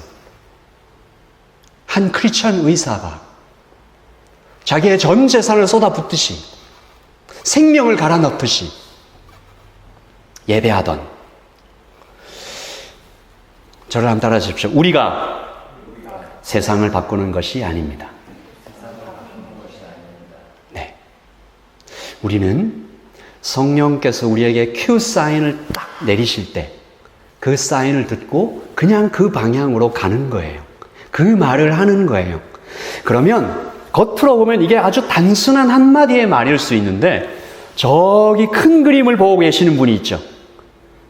S1: 한 크리스천 의사가 자기의 전 재산을 쏟아붓듯이, 생명을 갈아 넣듯이 예배하던, 저를 한번 따라 주십시오. 우리가 세상을 바꾸는 것이 아닙니다. 우리는 성령께서 우리에게 큐 사인을 딱 내리실 때 그 사인을 듣고 그냥 그 방향으로 가는 거예요. 그 말을 하는 거예요. 그러면 겉으로 보면 이게 아주 단순한 한마디의 말일 수 있는데, 저기 큰 그림을 보고 계시는 분이 있죠.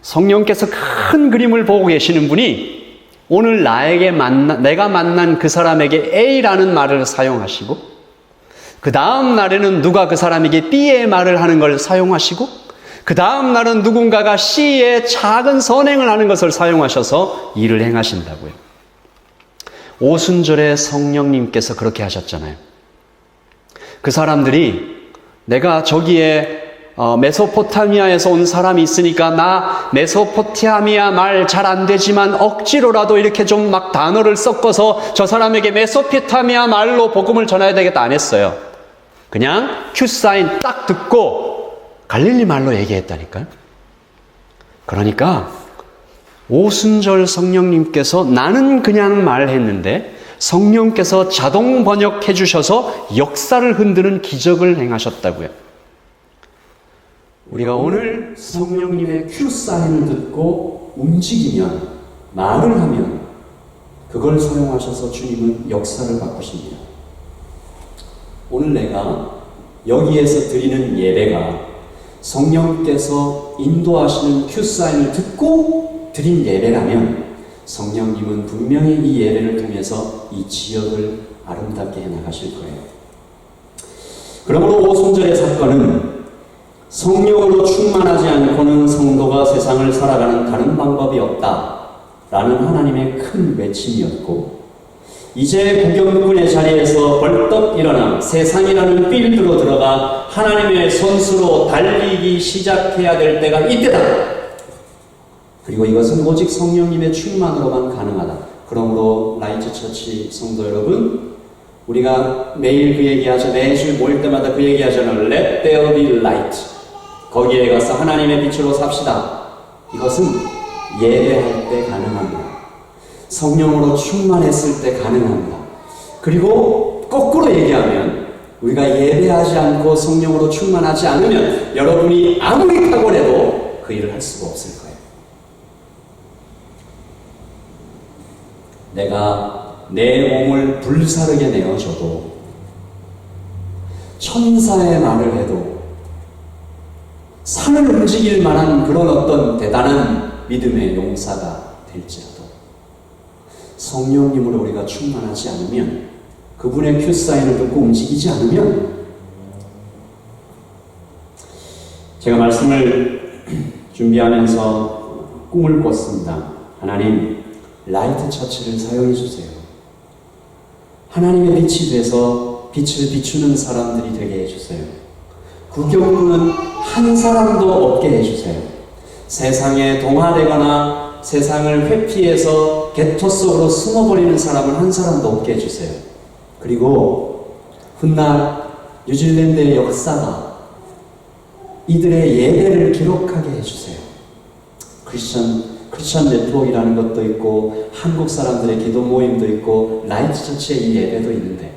S1: 성령께서 큰 그림을 보고 계시는 분이 오늘 내가 만난 그 사람에게 A라는 말을 사용하시고, 그 다음 날에는 누가 그 사람에게 B의 말을 하는 걸 사용하시고, 그 다음 날은 누군가가 C의 작은 선행을 하는 것을 사용하셔서 일을 행하신다고요. 오순절에 성령님께서 그렇게 하셨잖아요. 그 사람들이, 내가 저기에 메소포타미아에서 온 사람이 있으니까 나 메소포타미아 말 잘 안 되지만 억지로라도 이렇게 좀 막 단어를 섞어서 저 사람에게 메소포타미아 말로 복음을 전해야 되겠다 안 했어요. 그냥 큐사인 딱 듣고 갈릴리 말로 얘기했다니까요. 그러니까 오순절 성령님께서 나는 그냥 말했는데 성령께서 자동 번역해 주셔서 역사를 흔드는 기적을 행하셨다고요. 우리가 오늘 성령님의 큐사인을 듣고 움직이면, 말을 하면 그걸 사용하셔서 주님은 역사를 바꾸십니다. 오늘 내가 여기에서 드리는 예배가 성령께서 인도하시는 큐사인을 듣고 드린 예배라면 성령님은 분명히 이 예배를 통해서 이 지역을 아름답게 해나가실 거예요. 그러므로 오순절의 사건은 성령으로 충만하지 않고는 성도가 세상을 살아가는 다른 방법이 없다라는 하나님의 큰 외침이었고, 이제 구경꾼의 자리에서 벌떡 일어나 세상이라는 필드로 들어가 하나님의 선수로 달리기 시작해야 될 때가 이때다. 그리고 이것은 오직 성령님의 충만으로만 가능하다. 그러므로 라이트 처치 성도 여러분, 우리가 매일 그 얘기하죠. 매주 모일 때마다 그 얘기하잖아요. Let there be light. 거기에 가서 하나님의 빛으로 삽시다. 이것은 예배할 때 가능합니다. 성령으로 충만했을 때 가능합니다. 그리고 거꾸로 얘기하면 우리가 예배하지 않고 성령으로 충만하지 않으면 여러분이 아무리 탁월해도 그 일을 할 수가 없을 거예요. 내가 내 몸을 불사르게 내어줘도, 천사의 말을 해도, 산을 움직일 만한 그런 어떤 대단한 믿음의 용사가 될지라도 성령님으로 우리가 충만하지 않으면, 그분의 큐사인을 듣고 움직이지 않으면, 제가 말씀을 준비하면서 꿈을 꿨습니다. 하나님, 라이트 처치를 사용해 주세요. 하나님의 빛이 돼서 빛을 비추는 사람들이 되게 해주세요. 그 경우는 한 사람도 없게 해주세요. 세상에 동화되거나 세상을 회피해서 개토 속으로 숨어버리는 사람을 한 사람도 없게 해주세요. 그리고 훗날 뉴질랜드의 역사가 이들의 예배를 기록하게 해주세요. 크리스천 네트워크라는 것도 있고, 한국 사람들의 기도 모임도 있고, 라이트 처치의 이 예배도 있는데,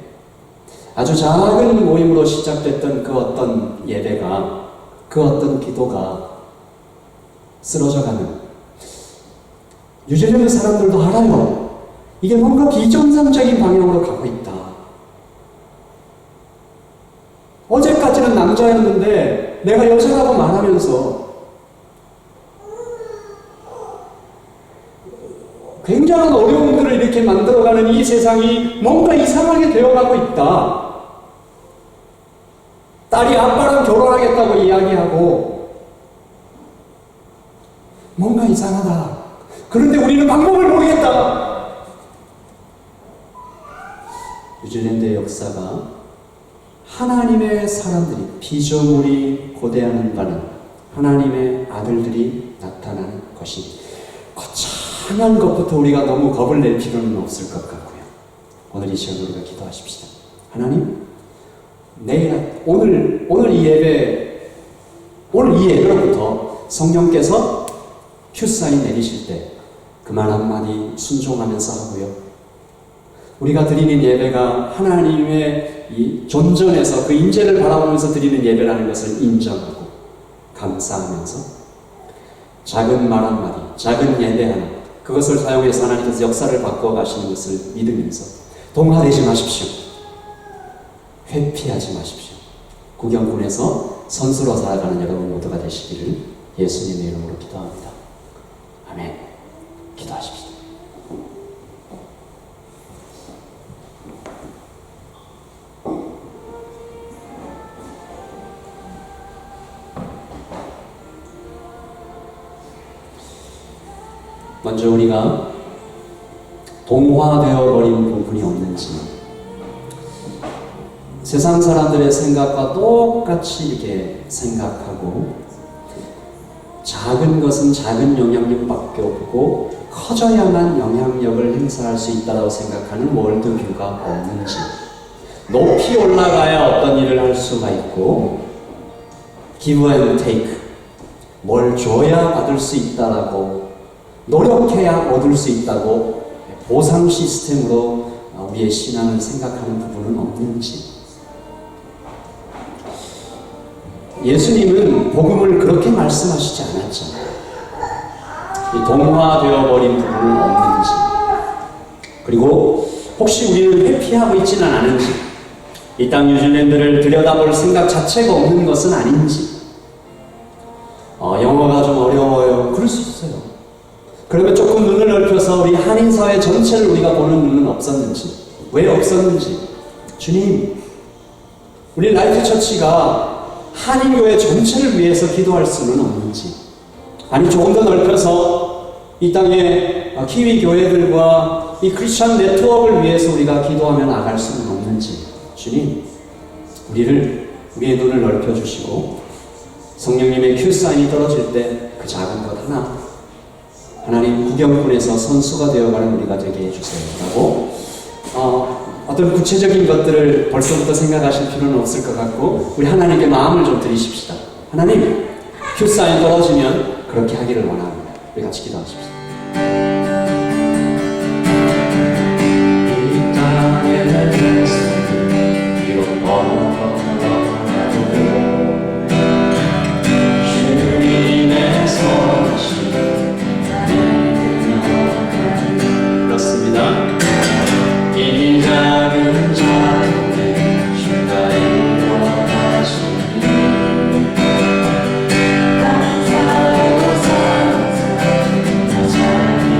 S1: 아주 작은 모임으로 시작됐던 그 어떤 예배가, 그 어떤 기도가 쓰러져가는, 뉴질랜드 사람들도 알아요. 이게 뭔가 비정상적인 방향으로 가고 있다. 어제까지는 남자였는데 내가 여자라고 말하면서 굉장한 어려움들을 이렇게 만들어가는 이 세상이 뭔가 이상하게 되어가고 있다. 딸이 아빠랑 결혼하겠다고 이야기하고 뭔가 이상하다. 그런데 우리는 방법을 모르겠다. 뉴질랜드의 역사가 하나님의 사람들이, 피조물이 고대하는 바는 하나님의 아들들이 나타나는 것이, 거창한 것부터 우리가 너무 겁을 낼 필요는 없을 것 같고요. 오늘 이 시간 우리가 기도하십시다. 하나님, 오늘 이 예배로부터 성령께서 큐사인 내리실 때 그 말 한마디 순종하면서 하고요. 우리가 드리는 예배가 하나님의 이 존전에서 그 인재를 바라보면서 드리는 예배라는 것을 인정하고 감사하면서 작은 말 한마디, 작은 예배 하나, 그것을 사용해서 하나님께서 역사를 바꿔 가시는 것을 믿으면서 동화되지 마십시오. 회피하지 마십시오. 구경꾼에서 선수로 살아가는 여러분 모두가 되시기를 예수님의 이름으로 기도합니다. 아멘. 기도하십시오. 먼저 우리가 동화되어 버린 부분이 없는지, 세상 사람들의 생각과 똑같이 이렇게 생각하고, 작은 것은 작은 영향력밖에 없고 커져야만 영향력을 행사할 수 있다고 생각하는 월드뷰가 없는지, 높이 올라가야 어떤 일을 할 수가 있고, give and take, 뭘 줘야 받을 수 있다라고, 노력해야 얻을 수 있다고 보상 시스템으로 우리의 신앙을 생각하는 부분은 없는지. 예수님은 복음을 그렇게 말씀하시지 않았잖아요. 동화되어버린 부분은 없는지, 그리고 혹시 우리는 회피하고 있지는 않은지, 이 땅 뉴질랜드를 들여다볼 생각 자체가 없는 것은 아닌지, 영어가 좀 어려워요. 그럴 수 있어요. 그러면 조금 눈을 넓혀서 우리 한인사회 전체를 우리가 보는 눈은 없었는지, 왜 없었는지, 주님, 우리 라이트 처치가 한인교회 전체를 위해서 기도할 수는 없는지, 아니 조금 더 넓혀서 이 땅의 키위 교회들과 이 크리스천 네트워크를 위해서 우리가 기도하며 나갈 수는 없는지, 주님, 우리의 눈을 넓혀주시고 성령님의 큐사인이 떨어질 때 그 작은 것
S2: 하나님 구경꾼에서 선수가 되어가는 우리가 되게 해주세요 라고 어떤 구체적인 것들을 벌써부터 생각하실 필요는 없을 것 같고 우리 하나님께 마음을 좀 드리십시다. 하나님 큐사인 떨어지면 그렇게 하기를 원합니다. 우리 같이 기도하십시다.
S1: 이 땅에서 주님의 손이 그렇습니다. 이 작은 자국에 주가 일어나시니 감사하고 잘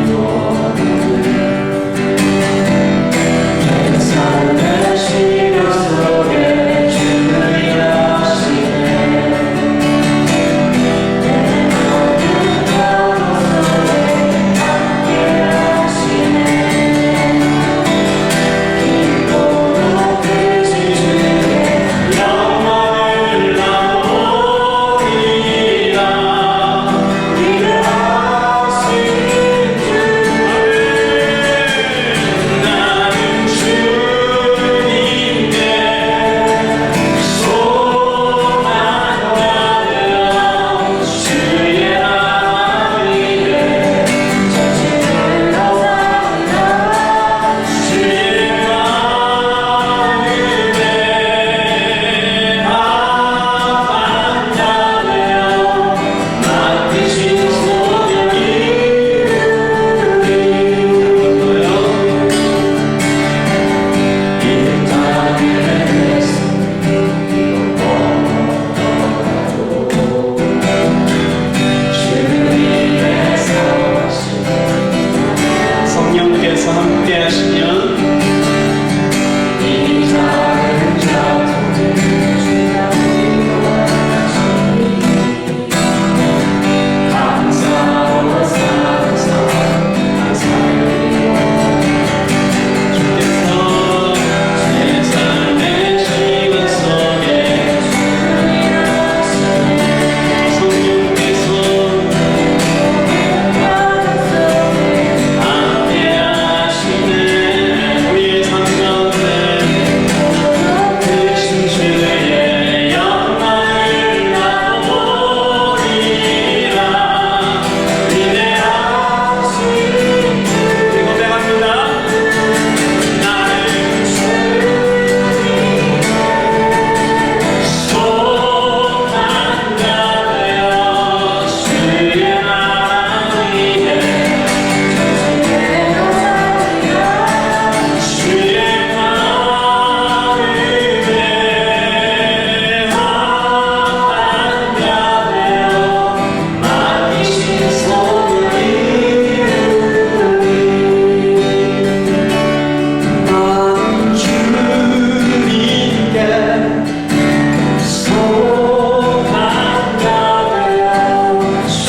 S1: 이루어가네. 내 삶의 시간 속에 주는 일하시네. 내 모든 걸음 속에 함께 하시네. 기쁨으로 크신 주께 영광을 나누리라. 위대하신 주 나는 주님께 소망하며 주의 나라 위에 전심을 다하며 주의 마음에 합당하며 맡기신 소명이 이 땅에서 주님의 사신 성령께서 함께 하시면 이 작은 자국에 주가 일어나시니 감사하고 주께서 제 삶의 시간 속에 성령께서 함께 하시네. 우리의 삶 가운데 크신 주의 영광을 나누리라. 위대하신 주 고백합니다. 나는 주님께 소망하며 주의 나라 위에 주의 마음에 합당하며 맡기신 소명이 나는 주님께 소망하며 주의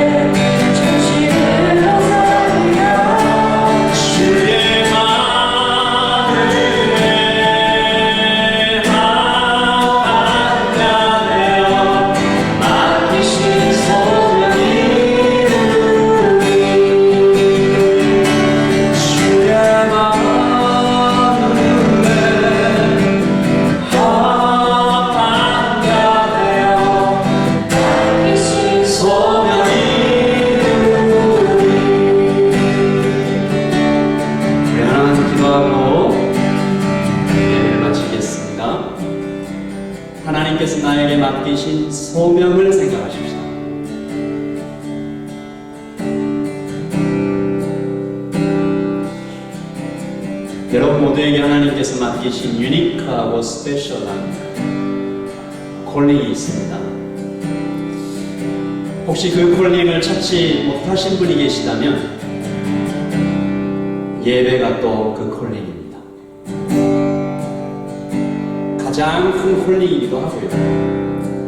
S1: 나라 위에 전심을 다하며 주의 마음에 합당하며 맡기신 소명이 주의 마음에 합당하며 맡기신 소명이 우리 하나님 기도하고 예배를 마치겠습니다. 하나님께서 나에게 맡기신 소명을 생각하십시다. 여러분 모두에게 하나님께서 맡기신 유니크하고 스페셜한 콜링이 있습니다. 혹시 그 콜링을 찾지 못하신 분이 계시다면 예배가 또 그 콜링입니다. 가장 큰 콜링이기도 하고요.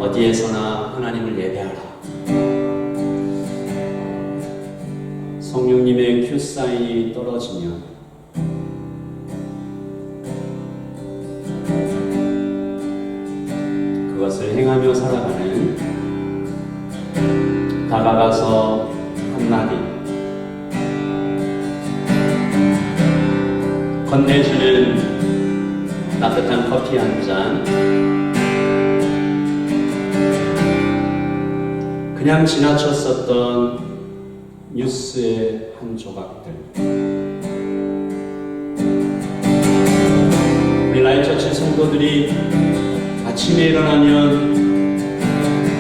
S1: 어디에서나 하나님을 예배하라. 성령님의 큐사인이 떨어지면 그것을 행하며 살아가는 다가가서 한마디 건네주는 따뜻한 커피 한 잔, 그냥 지나쳤었던 뉴스의 한 조각들, 우리 라이처치 성도들이 아침에 일어나면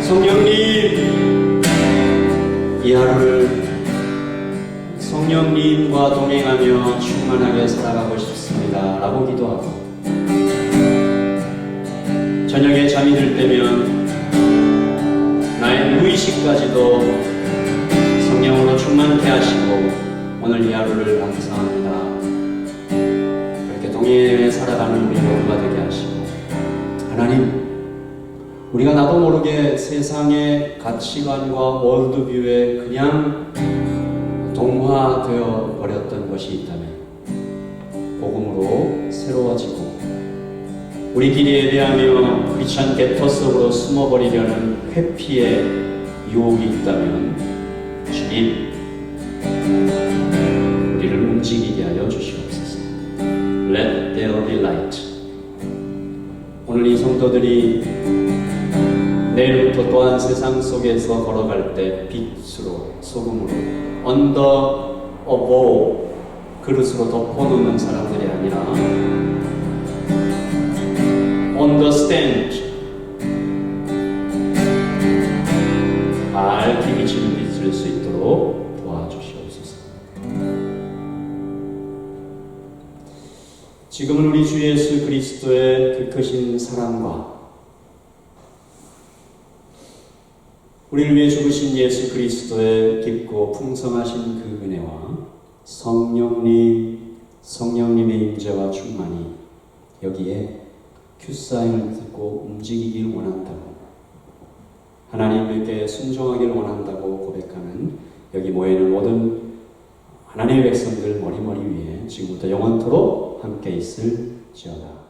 S1: 성령님, 이 하루를 성령님과 동행하며 충만하게 살아가고 싶습니다 라고 기도하고, 저녁에 잠이 들 때면 나의 무의식까지도 성령으로 충만케 하시고 오늘 이 하루를 감사합니다, 그렇게 동행해 살아가는 우리 모두가 되게 하시고, 하나님, 우리가 나도 모르게 세상의 가치관과 월드뷰에 그냥 동화되어 버렸던 것이 있다면 복음으로 새로워지고 우리끼리 예배하며 귀찮게 터 속으로 숨어버리려는 회피의 유혹이 있다면 주님, 우리를 움직이게 하여 주시옵소서. Let there be light. 오늘 이 성도들이 내일부터 또한 세상 속에서 걸어갈 때 빛으로, 소금으로, under a bowl, 그릇으로 덮어놓는 사람들이 아니라 on the stand, 밝게 비치는 빛을 수 있도록 도와주시옵소서. 지금은 우리 주 예수 그리스도의 그 크신 사랑과 우리를 위해 죽으신 예수 그리스도의 깊고 풍성하신 그 은혜와 성령님의 임재와 충만이 여기에 큐사인을 듣고 움직이길 원한다고, 하나님께 순종하길 원한다고 고백하는 여기 모여있는 모든 하나님의 백성들 머리머리 위에 지금부터 영원토록 함께 있을지어다.